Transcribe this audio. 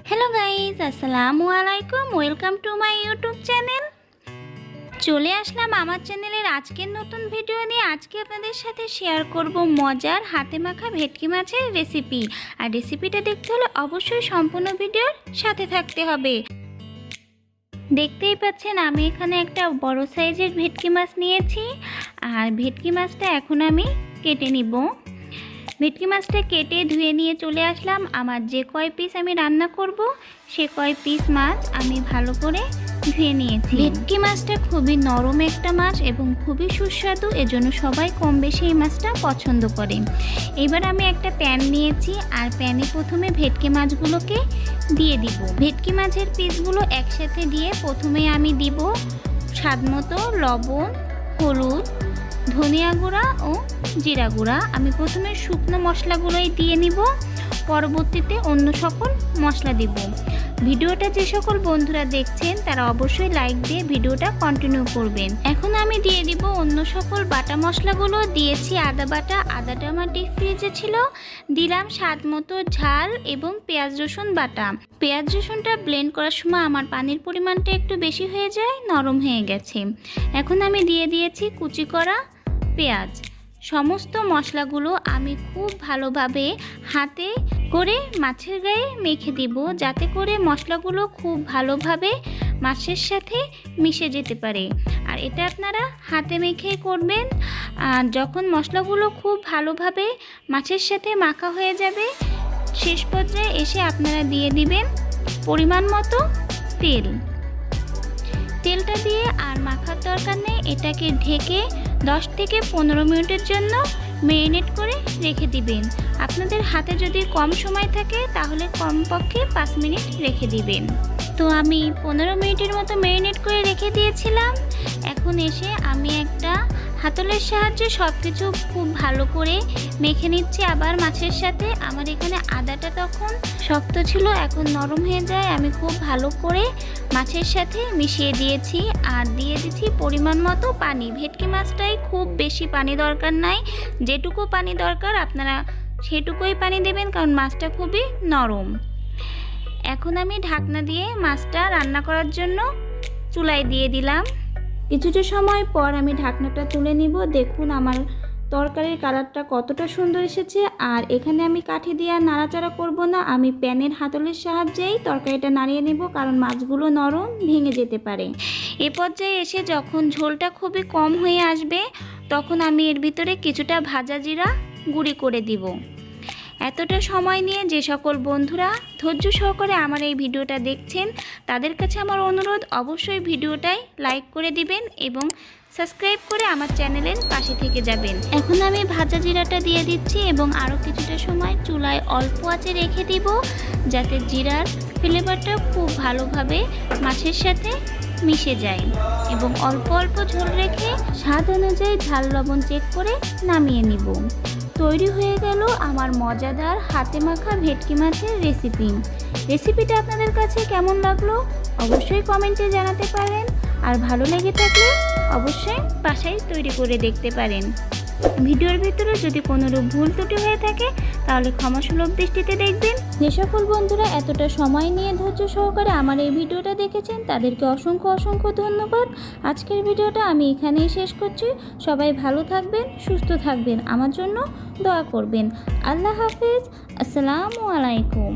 Hello guys আসসালামু আলাইকুম welcome to my YouTube channel. চলে আসলাম আমার চ্যানেলের আজকের নতুন ভিডিও নিয়ে। আজকে আপনাদের সাথে শেয়ার করব মজার হাতে মাখা ভেটকি মাছের রেসিপি। আর রেসিপিটা দেখতে হলে অবশ্যই সম্পূর্ণ ভিডিওর সাথে থাকতে হবে। দেখতেই পাচ্ছেন আমি এখানে একটা বড় সাইজের ভেটকি মাছ নিয়েছি। আর ভেটকি মাছটা এখন আমি কেটে নিব। ভেটকি মাছটা কেটে ধুয়ে নিয়ে চলে আসলাম। আমার যে কয় পিস আমি রান্না করব সে কয় পিস মাছ আমি ভালো করে ধুয়ে নিয়েছি। ভেটকি মাছটা খুবই নরম একটা মাছ এবং খুবই সুস্বাদু, এজন্য সবাই কম বেশি এই মাছটা পছন্দ করে। এবার আমি একটা প্যান নিয়েছি আর প্যানে প্রথমে ভেটকি মাছগুলোকে দিয়ে দিব। ভেটকি মাছের পিসগুলো একসাথে দিয়ে প্রথমে আমি দিব স্বাদমতো লবণ, হলুদ, ধনিয়া গুঁড়া ও জিরা গুঁড়া। আমি প্রথমে শুকনো মশলাগুলোই দিয়ে নিব, পরবর্তীতে অন্য সকল মশলা দিব। ভিডিওটা যে সকল বন্ধুরা দেখছেন তারা অবশ্যই লাইক দিয়ে ভিডিওটা কন্টিনিউ করবেন। এখন আমি দিয়ে দিব অন্য সকল বাটা মশলাগুলো। দিয়েছি আদা বাটা, আদাটা আমার ডিপ ফ্রিজে ছিল। দিলাম স্বাদ মতো ঝাল এবং পেঁয়াজ রসুন বাটা। পেঁয়াজ রসুনটা ব্লেন্ড করার সময় আমার পানির পরিমাণটা একটু বেশি হয়ে যায়, নরম হয়ে গেছে। এখন আমি দিয়ে দিয়েছি কুচি করা পেঁয়াজ। সমস্ত মশলাগুলো আমি খুব ভালোভাবে হাতে করে মাছের গায়ে মেখে দিব, যাতে করে মশলাগুলো খুব ভালোভাবে মাছের সাথে মিশে যেতে পারে। আর এটা আপনারা হাতে মেখেই করবেন। আর যখন মশলাগুলো খুব ভালোভাবে মাছের সাথে মাখা হয়ে যাবে, শেষ পর্যায়ে এসে আপনারা দিয়ে দিবেন পরিমাণ মতো তেল। তেলটা দিয়ে আর মাখার দরকার নেই, এটাকে ঢেকে 10 থেকে 15 মিনিটের জন্য ম্যারিনেট করে রেখে দিবেন। আপনাদের হাতে যদি কম সময় থাকে তাহলে কমপক্ষে 5 মিনিট রেখে দিবেন। তো আমি 15 মিনিটের মতো ম্যারিনেট করে রেখে দিয়েছিলাম। এখন এসে আমি একটা হাতলের সাহায্যে সব কিছু খুব ভালো করে মেখে নিচ্ছি আবার মাছের সাথে। আমার এখানে আদাটা তখন শক্ত ছিল, এখন নরম হয়ে যায়। আমি খুব ভালো করে মাছের সাথে মিশিয়ে দিয়েছি আর দিয়ে দিচ্ছি পরিমাণ মতো পানি। ভেটকি মাছটাই খুব বেশি পানি দরকার নাই, যেটুকু পানি দরকার আপনারা সেটুকুই পানি দেবেন, কারণ মাছটা খুবই নরম। এখন আমি ঢাকনা দিয়ে মাছটা রান্না করার জন্য চুলায় দিয়ে দিলাম। কিছুটা সময় পর আমি ঢাকনাটা তুলে নিব। দেখুন আমার তরকারির কালারটা কতটা সুন্দর এসেছে। আর এখানে আমি কাঠি দিয়ে আর নাড়াচাড়া করব না, আমি প্যানের হাতলের সাহায্যেই তরকারিটা নাড়িয়ে নেব, কারণ মাছগুলো নরম ভেঙে যেতে পারে। এ পর্যায়ে এসে যখন ঝোলটা খুবই কম হয়ে আসবে তখন আমি এর ভিতরে কিছুটা ভাজা জিরা গুঁড়ি করে দিব। এতটা সময় নিয়ে যে সকল বন্ধুরা ধৈর্য সহকারে আমার এই ভিডিওটা দেখছেন তাদের কাছে আমার অনুরোধ, অবশ্যই ভিডিওটাই লাইক করে দিবেন এবং সাবস্ক্রাইব করে আমার চ্যানেলের পাশে থেকে যাবেন। এখন আমি ভাজা জিরাটা দিয়ে দিচ্ছি এবং আরও কিছুটা সময় চুলায় অল্প আঁচে রেখে দিব, যাতে জিরার ফ্লেভারটা খুব ভালোভাবে মাছের সাথে মিশে যায়। এবং অল্প অল্প ঝোল রেখে স্বাদ অনুযায়ী ঝাল লবণ চেক করে নামিয়ে নিব। তৈরি হয়ে গেল আমার মজাদার হাতে মাখা ভেটকি মাছের রেসিপি। রেসিপিটা আপনাদের কাছে কেমন লাগলো অবশ্যই কমেন্টে জানাতে পারেন। আর ভালো লেগে থাকলে অবশ্যই বাসায় তৈরি করে দেখতে পারেন। ভিডিওর ভিতরে যদি কোনোরূপ ভুল ত্রুটি হয়ে থাকে তাহলে ক্ষমাসুলভ দৃষ্টিতে দেখবেন। যে সকল বন্ধুরা এতটা সময় নিয়ে ধৈর্য সহকারে আমার এই ভিডিওটা দেখেছেন তাদেরকে অসংখ্য অসংখ্য ধন্যবাদ। আজকের ভিডিওটা আমি এখানেই শেষ করছি। সবাই ভালো থাকবেন, সুস্থ থাকবেন, আমার জন্য দোয়া করবেন। আল্লাহ হাফেজ, আসসালামু আলাইকুম।